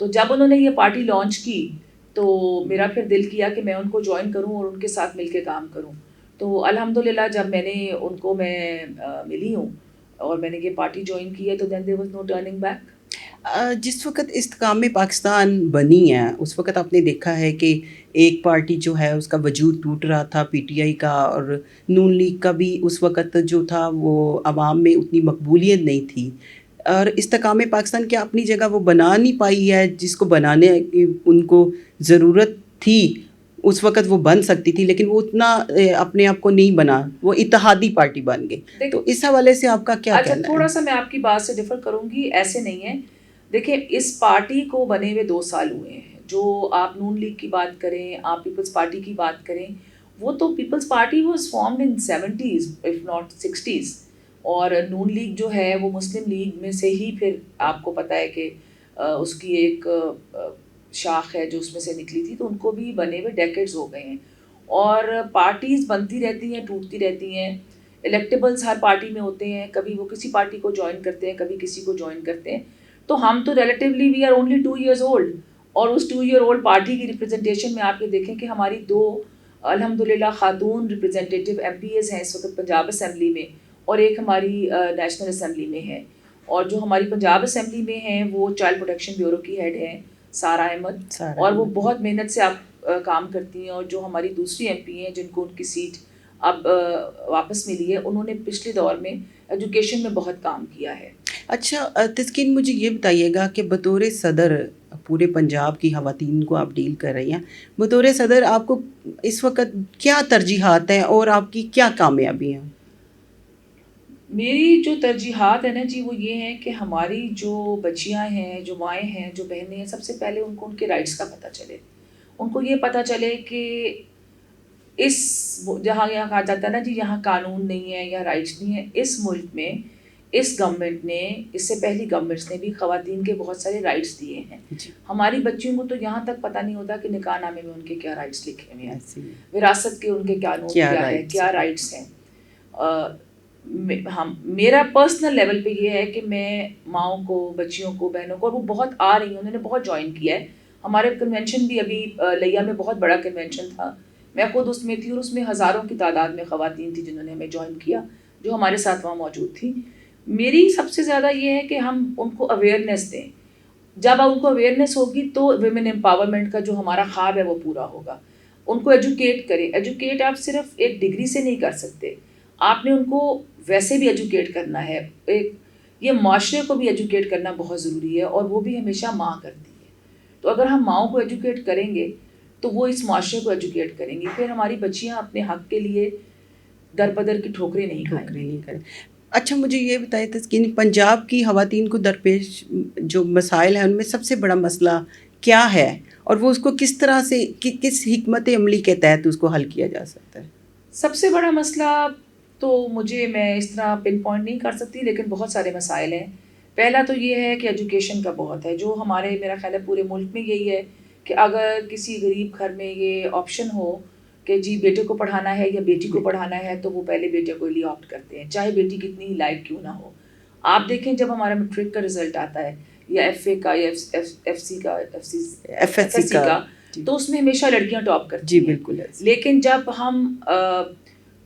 تو جب انہوں نے یہ پارٹی لانچ کی تو میرا پھر دل کیا کہ میں ان کو جوائن کروں اور ان کے ساتھ مل کے کام کروں. تو الحمدللہ جب میں نے ان کو میں ملی ہوں اور میں نے یہ پارٹی جوائن کی ہے تو then there was no turning back. جس وقت استحکام پاکستان بنی ہے اس وقت آپ نے دیکھا ہے کہ ایک پارٹی جو ہے اس کا وجود ٹوٹ رہا تھا پی ٹی آئی کا, اور نون لیگ کا بھی اس وقت جو تھا وہ عوام میں اتنی مقبولیت نہیں تھی, اور استحکام پاکستان کیا اپنی جگہ وہ بنا نہیں پائی ہے جس کو بنانے کی ان کو ضرورت تھی. اس وقت وہ بن سکتی تھی لیکن وہ اتنا اپنے آپ کو نہیں بنا, وہ اتحادی پارٹی بن گئی. تو اس حوالے سے آپ کا کیا کہنا ہے؟ اچھا تھوڑا سا میں آپ کی بات سے ڈفر کروں گی, ایسے نہیں ہے. دیکھیں اس پارٹی کو بنے ہوئے 2 سال ہوئے ہیں. جو آپ نون لیگ کی بات کریں, آپ پیپلز پارٹی کی بات کریں, وہ تو Peoples Party was formed in 70s of not 60s, اور نون لیگ جو ہے وہ مسلم لیگ میں سے ہی پھر آپ کو پتہ ہے کہ اس کی ایک شاخ ہے جو اس میں سے نکلی تھی, تو ان کو بھی بنے ہوئے ڈیکیڈز ہو گئے ہیں. اور پارٹیز بنتی رہتی ہیں, ٹوٹتی رہتی ہیں. الیکٹیبلز ہر پارٹی میں ہوتے ہیں, کبھی وہ کسی پارٹی کو جوائن کرتے ہیں, کبھی کسی کو جوائن کرتے ہیں. تو ہم تو relatively we are only 2 years old, اور اس 2 year old پارٹی کی ریپرزنٹیشن میں آپ یہ دیکھیں کہ ہماری 2 الحمدللہ خاتون ریپرزنٹیٹیو ایم پی ایز ہیں اس وقت پنجاب اسمبلی میں, اور ایک ہماری نیشنل اسمبلی میں ہے. اور جو ہماری پنجاب اسمبلی میں ہیں وہ چائلڈ پروٹیکشن بیورو کی ہیڈ ہیں سارہ احمد, اور وہ بہت محنت سے آپ کام کرتی ہیں. اور جو ہماری دوسری ایم پی ہیں جن کو ان کی سیٹ اب واپس ملی ہے, انہوں نے پچھلے دور میں ایجوکیشن میں بہت کام کیا ہے. اچھا تسکین, مجھے یہ بتائیے گا کہ بطور صدر پورے پنجاب کی خواتین کو آپ ڈیل کر رہی ہیں, بطور صدر آپ کو اس وقت کیا ترجیحات ہیں اور آپ کی کیا کامیابی ہیں؟ میری جو ترجیحات ہیں نا جی وہ یہ ہیں کہ ہماری جو بچیاں ہیں, جو مائیں ہیں, جو بہنیں ہیں, سب سے پہلے ان کو ان کے رائٹس کا پتہ چلے. ان کو یہ پتہ چلے کہ اس جہاں یہاں کہا جاتا ہے نا جی یہاں قانون نہیں ہے یا رائٹس نہیں ہے, اس ملک میں اس گورنمنٹ نے, اس سے پہلی گورنمنٹس نے بھی خواتین کے بہت سارے رائٹس دیے ہیں. ہماری بچیوں کو تو یہاں تک پتہ نہیں ہوتا کہ نکاح نامے میں ان کے کیا رائٹس لکھے ہوئے ہیں, وراثت کے ان کے قانون کیا ہے, کیا رائٹس ہیں. میرا پرسنل لیول پہ یہ ہے کہ میں ماؤں کو, بچیوں کو, بہنوں کو, اور وہ بہت آ رہی ہیں, انہوں نے بہت جوائن کیا ہے. ہمارے کنونشن بھی ابھی لیا میں بہت بڑا کنونشن تھا, میں خود اس میں تھی, اور اس میں ہزاروں کی تعداد میں خواتین تھیں جنہوں نے ہمیں جوائن کیا, جو ہمارے ساتھ وہاں موجود تھیں. میری سب سے زیادہ یہ ہے کہ ہم ان کو اویئرنیس دیں. جب ان کو اویئرنیس ہوگی تو ویمن امپاورمنٹ کا جو ہمارا خواب ہے وہ پورا ہوگا. ان کو ایجوکیٹ کریں. ایجوکیٹ آپ صرف ایک ڈگری سے نہیں کر سکتے, آپ نے ان کو ویسے بھی ایجوکیٹ کرنا ہے. یہ معاشرے کو بھی ایجوکیٹ کرنا بہت ضروری ہے, اور وہ بھی ہمیشہ ماں کرتی ہے. تو اگر ہم ماؤں کو ایجوکیٹ کریں گے تو وہ اس معاشرے کو ایجوکیٹ کریں گی, پھر ہماری بچیاں اپنے حق کے لیے در بدر کی ٹھوکریں نہیں کھائیں. اچھا مجھے یہ بتائیں تسکین, پنجاب کی خواتین کو درپیش جو مسائل ہیں ان میں سب سے بڑا مسئلہ کیا ہے, اور وہ اس کو کس طرح سے کس حکمت عملی کے تحت اس کو حل کیا جا سکتا ہے؟ سب سے بڑا مسئلہ تو میں اس طرح پن پوائنٹ نہیں کر سکتی, لیکن بہت سارے مسائل ہیں. پہلا تو یہ ہے کہ ایجوکیشن کا بہت ہے, جو ہمارے میرا خیال ہے پورے ملک میں یہی ہے کہ اگر کسی غریب گھر میں یہ آپشن ہو کہ جی بیٹے کو پڑھانا ہے یا بیٹی کو پڑھانا ہے, تو وہ پہلے بیٹے کو لیے آپٹ کرتے ہیں, چاہے بیٹی کتنی ہی لائق کیوں نہ ہو. آپ دیکھیں جب ہمارا میٹرک کا رزلٹ آتا ہے یا ایف اے کا یا ایف ایس سی کا, تو اس میں ہمیشہ لڑکیاں ٹاپ کرتی ہیں. جی بالکل. لیکن جب ہم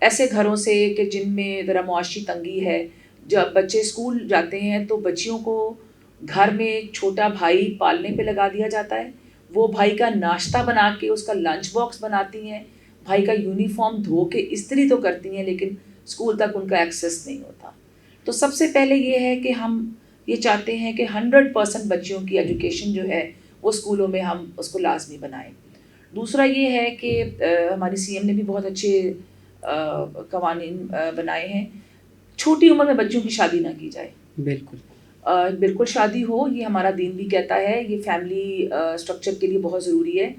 ایسے گھروں سے کہ جن میں ذرا معاشی تنگی ہے, جب بچے اسکول جاتے ہیں تو بچیوں کو گھر میں چھوٹا بھائی پالنے پہ لگا دیا جاتا ہے. وہ بھائی کا ناشتہ بنا کے اس کا لنچ باکس بناتی ہیں, بھائی کا یونیفارم دھو کے استری تو کرتی ہیں, لیکن اسکول تک ان کا ایکسیس نہیں ہوتا. تو سب سے پہلے یہ ہے کہ ہم یہ چاہتے ہیں کہ 100% بچیوں کی ایجوکیشن جو ہے وہ اسکولوں میں ہم اس کو لازمی بنائیں. دوسرا یہ ہے کہ ہماری سی ایم نے بھی بہت اچھے قوانین بنائے ہیں. چھوٹی عمر میں بچوں کی شادی نہ کی جائے. بالکل شادی ہو, یہ ہمارا دین بھی کہتا ہے, یہ فیملی اسٹرکچر کے لیے بہت ضروری ہے,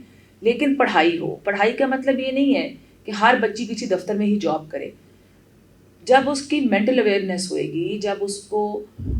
لیکن پڑھائی ہو. پڑھائی کا مطلب یہ نہیں ہے کہ ہر بچی کسی دفتر میں ہی جاب کرے. جب اس کی مینٹل اویئرنیس ہوئے گی, جب اس کو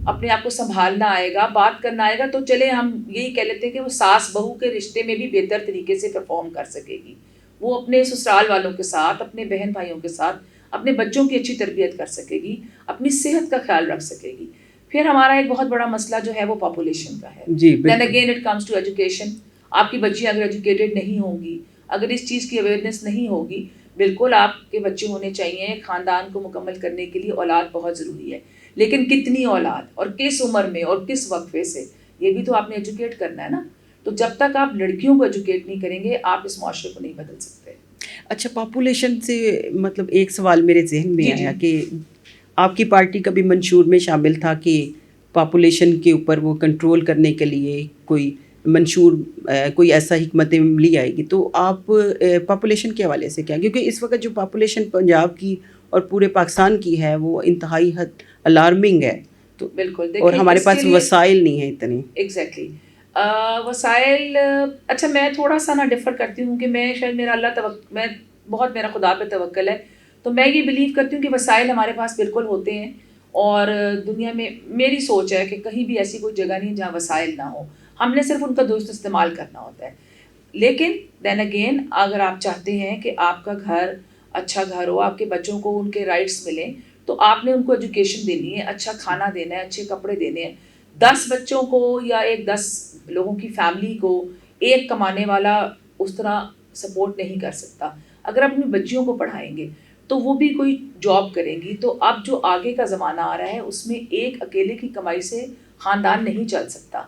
اپنے آپ کو سنبھالنا آئے گا, بات کرنا آئے گا, تو چلے ہم یہی کہہ لیتے ہیں کہ وہ ساس بہو کے رشتے میں بھی بہتر طریقے سے پرفارم کر سکے گی. وہ اپنے سسرال والوں کے ساتھ, اپنے بہن بھائیوں کے ساتھ اپنے بچوں کی اچھی تربیت کر سکے گی, اپنی صحت کا خیال رکھ سکے گی. پھر ہمارا ایک بہت بڑا مسئلہ جو ہے وہ پاپولیشن کا ہے. جی دین بالکل. Again it comes to education. آپ کی بچیاں اگر ایجوکیٹڈ نہیں ہوں گی, اگر اس چیز کی اویئرنیس نہیں ہوگی, بالکل آپ کے بچے ہونے چاہیے. خاندان کو مکمل کرنے کے لیے اولاد بہت ضروری ہے, لیکن کتنی اولاد اور کس عمر میں اور کس وقفے سے, یہ بھی تو آپ نے ایجوکیٹ کرنا ہے نا. تو جب تک آپ لڑکیوں کو ایجوکیٹ نہیں کریں گے, آپ اس معاشرے کو نہیں بدل سکتے. اچھا, پاپولیشن سے مطلب ایک سوال میرے ذہن میں آیا کہ آپ کی پارٹی کا بھی منشور میں شامل تھا کہ پاپولیشن کے اوپر وہ کنٹرول کرنے کے لیے کوئی منشور, کوئی ایسا حکمت عملی آئے گی. تو آپ پاپولیشن کے حوالے سے کیا, کیونکہ اس وقت جو پاپولیشن پنجاب کی اور پورے پاکستان کی ہے وہ انتہائی حد الارمنگ ہے. تو بالکل, اور ہمارے پاس وسائل نہیں ہیں اتنے. ایگزیکٹلی وسائل. اچھا, میں تھوڑا سا نا ڈفر کرتی ہوں کہ میں شاید میرا میں بہت میرا خدا پہ توکل ہے, تو میں یہ بلیو کرتی ہوں کہ وسائل ہمارے پاس بالکل ہوتے ہیں. اور دنیا میں میری سوچ ہے کہ کہیں بھی ایسی کوئی جگہ نہیں جہاں وسائل نہ ہو, ہم نے صرف ان کا درست استعمال کرنا ہوتا ہے. لیکن دین اگین اگر آپ چاہتے ہیں کہ آپ کا گھر اچھا گھر ہو, آپ کے بچوں کو ان کے رائٹس ملیں, تو آپ نے ان کو ایجوکیشن دینی ہے, اچھا کھانا دینا ہے, اچھے کپڑے دینے ہیں. 10 بچوں کو یا 10 لوگوں کی فیملی کو ایک کمانے والا اس طرح سپورٹ نہیں کر سکتا. اگر آپ اپنی بچیوں کو پڑھائیں گے تو وہ بھی کوئی جاب کریں گی. تو اب جو آگے کا زمانہ آ رہا ہے اس میں ایک اکیلے کی کمائی سے خاندان نہیں چل سکتا.